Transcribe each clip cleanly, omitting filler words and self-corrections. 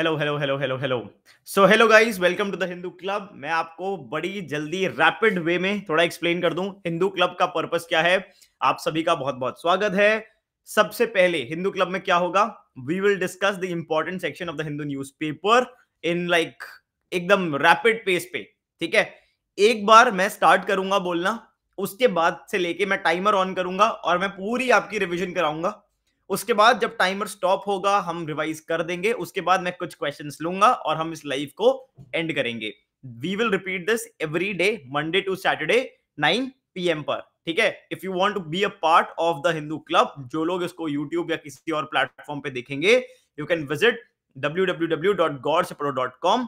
Hello hello hello hello hello. So hello guys, welcome to the Hindu club. मैं आपको बड़ी जल्दी rapid वे में थोड़ा एक्सप्लेन कर दूं हिंदू क्लब का पर्पस क्या है। आप सभी का बहुत बहुत स्वागत है। सबसे पहले हिंदू क्लब में क्या होगा, we will discuss the important section of the Hindu newspaper in like एकदम रैपिड पेस पे। ठीक है, एक बार मैं स्टार्ट करूंगा बोलना, उसके बाद से लेके मैं टाइमर ऑन करूंगा और मैं पूरी आपकी रिवीजन कराऊंगा। उसके बाद जब टाइमर स्टॉप होगा हम रिवाइज कर देंगे। उसके बाद मैं कुछ क्वेश्चंस लूंगा और हम इस लाइव को एंड करेंगे। We will repeat this every day, Monday to Saturday 9 PM पर। ठीक है, if you want to be a part of the Hindu club, जो लोग इसको यूट्यूब या किसी और प्लेटफॉर्म पे देखेंगे, you can visit www.godsepro.com।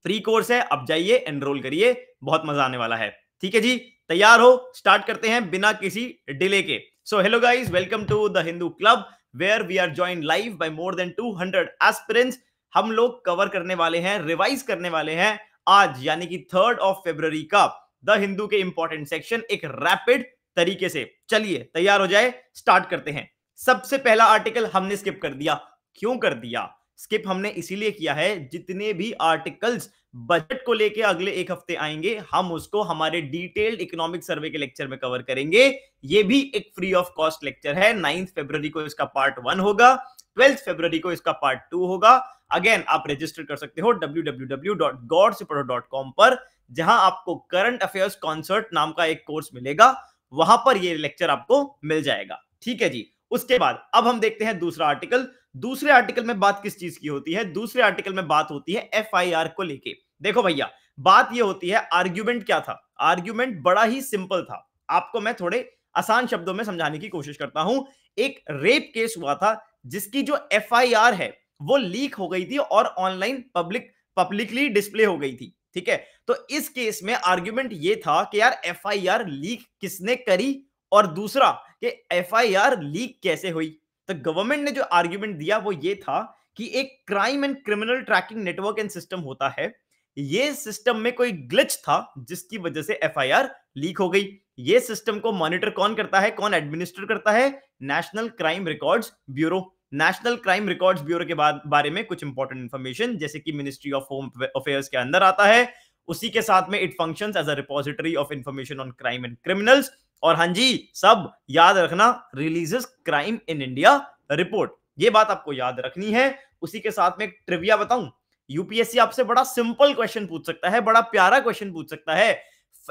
Free course है, अब जाइए एनरोल करिए, बहुत मजा आने वाला है। ठीक है जी, तैयार हो? स्टार्ट करते हैं बिना किसी डिले के। So hello guys, welcome to the Hindu club where we are joined live by more than 200 aspirants. हम लोग कवर करने वाले हैं, रिवाइज करने वाले हैं आज यानी कि 3 February का द हिंदू के इंपॉर्टेंट सेक्शन एक रैपिड तरीके से। चलिए तैयार हो जाए, स्टार्ट करते हैं। सबसे पहला आर्टिकल हमने स्किप कर दिया। क्यों कर दिया स्किप? हमने इसीलिए किया है, जितने भी आर्टिकल्स बजट को लेके अगले एक हफ्ते आएंगे हम उसको हमारे डिटेल्ड इकोनॉमिक सर्वे के लेक्चर में कवर करेंगे। ये भी एक फ्री ऑफ कॉस्ट लेक्चर है। 9 February को इसका पार्ट 1 होगा, 12 February को इसका पार्ट 2 होगा। अगेन आप रजिस्टर कर सकते हो www.godsepro.com पर, जहां आपको करंट अफेयर्स कॉन्सर्ट नाम का एक कोर्स मिलेगा, वहां पर ये लेक्चर आपको मिल जाएगा। ठीक है जी, उसके बाद अब हम देखते हैं दूसरा आर्टिकल। दूसरे आर्टिकल में बात किस चीज की होती है? दूसरे आर्टिकल में बात होती है FIR को लेके। देखो भैया, बात ये होती है, आर्ग्यूमेंट क्या था? आर्ग्यूमेंट बड़ा ही सिंपल था। आपको मैं थोड़े आसान शब्दों में समझाने की कोशिश करता हूं। एक रेप केस हुआ था जिसकी जो FIR है वो लीक हो गई थी और ऑनलाइन पब्लिकली डिस्प्ले हो गई थी। ठीक है, तो इस केस में आर्ग्यूमेंट ये था कि यार FIR लीक किसने करी, और दूसरा कि FIR लीक कैसे हुई। तो गवर्नमेंट ने जो आर्ग्यूमेंट दिया वो ये था कि एक crime and criminal tracking network and system होता है, ये सिस्टम में कोई ग्लिच था जिसकी वजह से FIR लीक हो गई। ये सिस्टम को मॉनिटर कौन करता है, कौन एडमिनिस्टर करता है? National crime records bureau. National crime records bureau के बारे में कुछ इंपॉर्टेंट इंफॉर्मेशन, जैसे कि मिनिस्ट्री ऑफ होम अफेयर्स के अंदर आता है। उसी के साथ में it functions as a repository of information on crime and criminals. और हाँ जी, सब याद रखना, releases crime in India report, ये बात आपको याद रखनी है। उसी के साथ में एक ट्रिविया बताऊं, यूपीएससी आपसे बड़ा सिंपल क्वेश्चन पूछ सकता है, बड़ा प्यारा क्वेश्चन पूछ सकता है।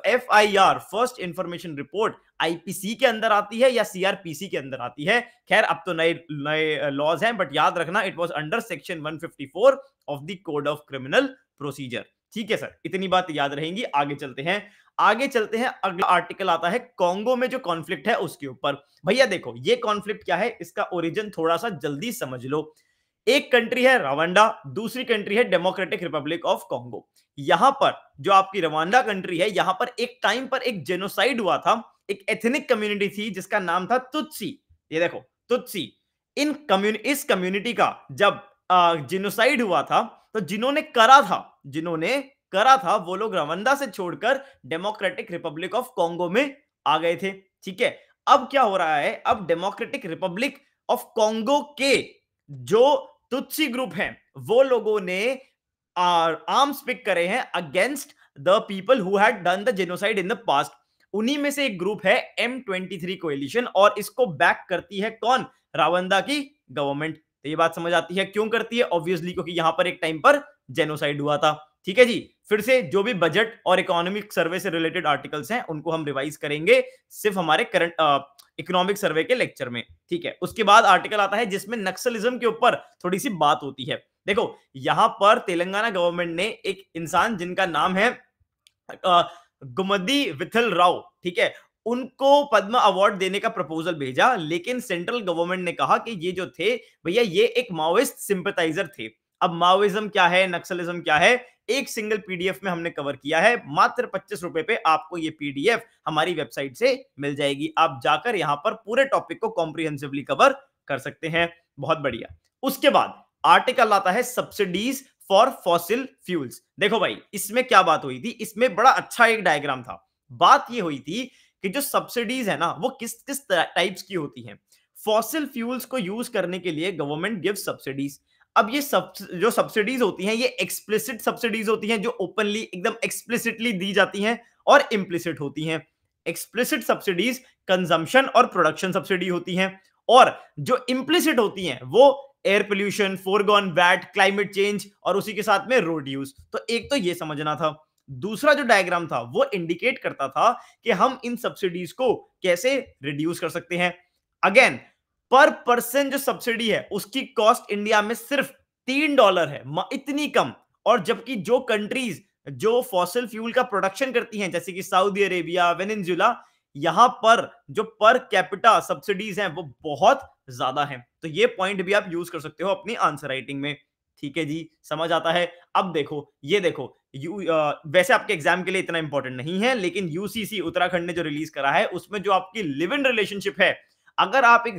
FIR first information report IPC के अंदर आती है या CRPC के अंदर आती है? खैर अब तो नए नए लॉज हैं, बट याद रखना it was under section 154 of the code of criminal procedure. ठीक है सर, इतनी बात याद रहेंगी। आगे चलते हैं, आगे चलते हैं। अगला आर्टिकल आता है कांगो में जो कॉन्फ्लिक्ट है उसके ऊपर। भैया देखो, ये कॉन्फ्लिक्ट क्या है, इसका ओरिजिन थोड़ा सा जल्दी समझ लो। एक कंट्री है रवांडा, दूसरी कंट्री है डेमोक्रेटिक रिपब्लिक ऑफ कांगो। यहां पर जो आपकी रवांडा कंट्री है, यहां पर एक टाइम पर एक जेनोसाइड हुआ था। एक एथनिक कम्युनिटी थी जिसका नाम था तुत्सी। ये देखो, तुत्सी। इस कम्युनिटी का जब जेनोसाइड हुआ था, तो जिन्होंने करा था वो लोग रवांडा से छोड़कर डेमोक्रेटिक रिपब्लिक ऑफ कांगो में आ गए थे। ठीक है, अब क्या हो रहा है, अब डेमोक्रेटिक रिपब्लिक ऑफ कांगो के जो तुत्सी ग्रुप हैं, वो लोगों ने आर्म्स पिक करे हैं against the people who had done the genocide in the past. उन्हीं में से एक ग्रुप है M23 कोएलिशन, और इसको बैक करती है कौन? रवांडा की गवर्नमेंट। तो ये बात समझ आती है क्यों करती है, ऑब्वियसली क्योंकि यहां पर एक टाइम पर जेनोसाइड हुआ था। ठीक है जी, फिर से जो भी बजट और इकोनॉमिक सर्वे से रिलेटेड आर्टिकल्स हैं उनको हम रिवाइज करेंगे सिर्फ हमारे करंट इकोनॉमिक सर्वे के लेक्चर में। ठीक है, उसके बाद आर्टिकल आता है जिसमें नक्सलिज्म के ऊपर थोड़ी सी बात होती है। देखो, यहां पर तेलंगाना गवर्नमेंट ने एक इंसान जिनका नाम है गुमदी विठल राव, ठीक है, उनको पद्म अवार्ड देने का प्रपोजल भेजा, लेकिन सेंट्रल गवर्नमेंट ने कहा कि ये जो थे भैया ये एक माओइस्ट सिंपैथाइजर थे। अब माओइज्म क्या है, नक्सलिज्म क्या है, एक सिंगल पीडीएफ में हमने कवर किया है। मात्र 25 रुपए पे आपको ये पीडीएफ हमारी वेबसाइट से मिल जाएगी। आप जाकर यहां पर पूरे टॉपिक को कॉम्प्रिहेंसिवली कवर कर सकते हैं। बहुत बढ़िया। उसके बाद आर्टिकल आता है सब्सिडीज फॉर फॉसिल फ्यूल्स। देखो भाई, इसमें क्या बात हुई थी, इसमें बड़ा अच्छा एक डायग्राम था। बात ये हुई थी कि जो सब्सिडीज है ना, वो किस किस टाइप्स की होती हैं। फॉसिल फ्यूल्स को यूज करने के लिए गवर्नमेंट गिव सब्सिडीज। अब ये जो सब्सिडीज होती हैं ये एक्सप्लिसिट सब्सिडीज होती हैं जो ओपनली एकदम एक्सप्लिसिटली दी जाती हैं और इम्प्लिसिट होती हैं। एक्सप्लिसिट सब्सिडीज कंजम्पशन और प्रोडक्शन सब्सिडी होती हैं और जो इम्प्लिसिट होती हैं वो air pollution, forgone VAT, climate change और उसी के साथ में रोड यूज। तो एक तो ये समझना था। दूसरा जो डायग्राम था वो इंडिकेट करता था कि हम इन सब्सिडीज को कैसे रिड्यूस कर सकते हैं। अगेन पर पर्सन जो सब्सिडी है उसकी कॉस्ट इंडिया में सिर्फ $3 है, इतनी कम। और जबकि जो कंट्रीज जो फॉसिल फ्यूल का प्रोडक्शन करती हैं जैसे कि सऊदी अरेबिया, वेनेजुएला, यहां पर जो पर कैपिटा सब्सिडीज हैं वो बहुत ज्यादा हैं। तो ये पॉइंट भी आप यूज कर सकते हो अपनी आंसर राइटिंग में। ठीक है जी, समझ आता है। अब देखो, ये देखो वैसे आपके एग्जाम के लिए इतना इंपॉर्टेंट नहीं है, लेकिन यूसीसी उत्तराखंड ने जो रिलीज करा है उसमें जो आपकी लिव इन रिलेशनशिप है, अगर आप एक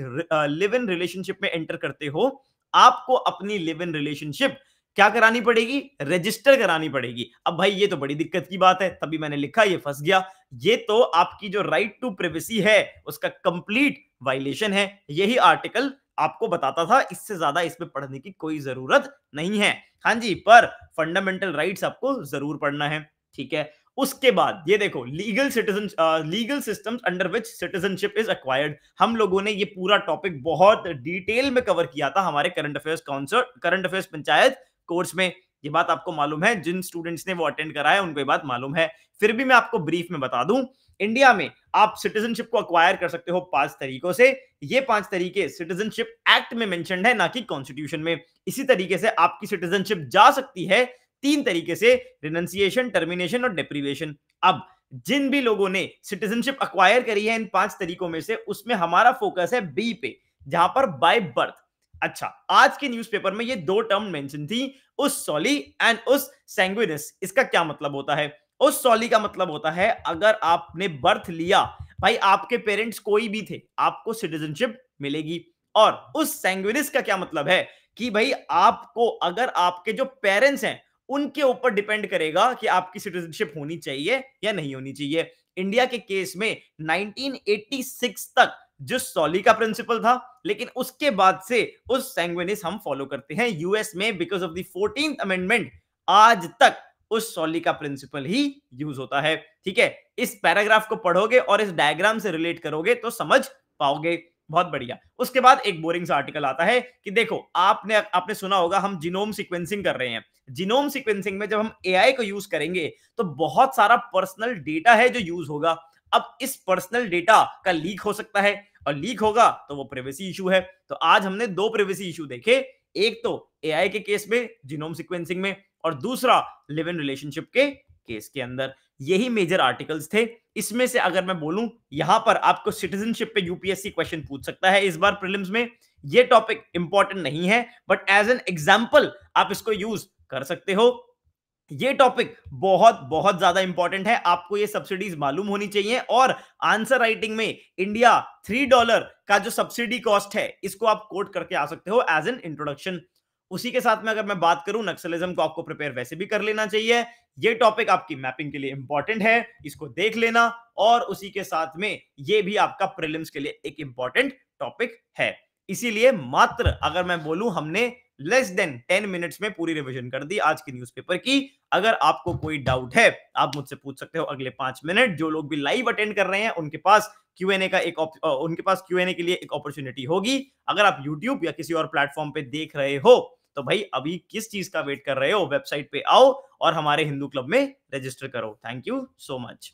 लिव इन रिलेशनशिप में एंटर करते हो, आपको अपनी लिव इन रिलेशनशिप क्या करानी पड़ेगी? रजिस्टर करानी पड़ेगी। अब भाई ये तो बड़ी दिक्कत की बात है, तभी मैंने लिखा ये फंस गया। ये तो आपकी जो राइट टू प्राइवेसी है उसका कंप्लीट वायलेशन है। यही आर्टिकल आपको बताता था, इससे ज्यादा इसमें पढ़ने की कोई जरूरत नहीं है। हाँ जी, पर फंडामेंटल राइट्स आपको जरूर पढ़ना है। ठीक है, उसके बाद ये देखो legal systems under which citizenship is acquired. हम लोगों ने ये पूरा टॉपिक बहुत डिटेल में कवर किया था हमारे करंट अफेयर्स पंचायत कोर्स में। ये बात आपको मालूम है, जिन स्टूडेंट्स ने वो अटेंड करा है उनको ये बात मालूम है। फिर भी मैं आपको ब्रीफ में बता दूं, इंडिया में आप सिटीजनशिप को अक्वायर कर सकते हो 5 तरीकों से। ये 5 तरीके सिटीजनशिप एक्ट में मेंशन्ड है, ना कि कॉन्स्टिट्यूशन में। इसी तरीके से आपकी सिटीजनशिप जा सकती है 3 तरीके से, रिनंसिएशन, टर्मिनेशन और डेप्रीवेशन। अब जिन भी लोगों ने सिटीजनशिप अक्वायर करी है इन 5 तरीकों में से, उसमें हमारा फोकस है बी पे, जहां पर बाय बर्थ। अच्छा, आज के न्यूज़पेपर में ये 2 टर्म मेंशन थी, उस सॉली एंड उस सैंग्विनिस। इसका क्या मतलब होता है? उस सॉली का मतलब होता है अगर आपने बर्थ लिया, भाई आपके पेरेंट्स कोई भी थे, आपको सिटीजनशिप मिलेगी। और उस सैंग्विनिस का क्या मतलब है कि भाई आपको, अगर आपके जो पेरेंट्स हैं उनके ऊपर डिपेंड करेगा कि आपकी सिटीजनशिप होनी चाहिए या नहीं होनी चाहिए। इंडिया के केस में 1986 तक जो सॉली का प्रिंसिपल था, लेकिन उसके बाद से उस सैंग्विनिस हम फॉलो करते हैं। यूएस में because of the 14th amendment आज तक उस सॉली का प्रिंसिपल ही यूज होता है। ठीक है, इस पैराग्राफ को पढ़ोगे और इस डायग्राम से रिलेट करोगे तो समझ पाओगे। बहुत बढ़िया। उसके बाद एक बोरिंग सा आर्टिकल आता है कि देखो, आपने सुना होगा हम जीनोम सीक्वेंसिंग कर रहे हैं। जीनोम सीक्वेंसिंग में जब हम एआई को यूज करेंगे तो बहुत सारा पर्सनल डेटा है जो यूज होगा। अब इस पर्सनल डेटा का लीक हो सकता है, और लीक होगा तो वो प्राइवेसी इशू है। तो आज हमने 2 प्राइवेसी इशू देखे, एक तो एआई के केस में जीनोम सीक्वेंसिंग में, और दूसरा लिव इन रिलेशनशिप के केस के अंदर। यही मेजर आर्टिकल्स थे। इसमें से अगर मैं बोलूं, यहां पर आपको सिटीजनशिप पे यूपीएससी क्वेश्चन पूछ सकता है इस बार प्रीलिम्स में। ये टॉपिक इंपॉर्टेंट नहीं है, बट एज एन एग्जांपल आप इसको यूज कर सकते हो। ये टॉपिक बहुत बहुत ज्यादा इंपॉर्टेंट है, आपको ये सब्सिडीज मालूम होनी चाहिए। और आंसर राइटिंग में इंडिया $3 का जो सब्सिडी कॉस्ट है इसको आप कोट करके आ सकते हो एज एन इंट्रोडक्शन। उसी के साथ में अगर मैं बात करूं, नक्सलिज्म को आपको प्रिपेयर वैसे भी कर लेना चाहिए। ये टॉपिक आपकी मैपिंग के लिए इंपॉर्टेंट है, इसको देख लेना। और उसी के साथ में ये भी आपका प्रीलिम्स के लिए एक इंपॉर्टेंट टॉपिक है। इसीलिए मात्र अगर मैं बोलूं, हमने लेस देन 10 मिनट्स में पूरी रिवीजन कर दी आज के न्यूज़पेपर की। अगर आपको कोई डाउट है आप मुझसे पूछ सकते हो अगले 5 मिनट। जो लोग भी लाइव अटेंड कर रहे हैं उनके पास क्यूएनए के लिए एक अपॉर्चुनिटी होगी। अगर आप यूट्यूब या किसी और प्लेटफॉर्म पे देख रहे हो तो भाई अभी किस चीज का वेट कर रहे हो? वेबसाइट पे आओ और हमारे हिंदू क्लब में रजिस्टर करो। Thank you so much.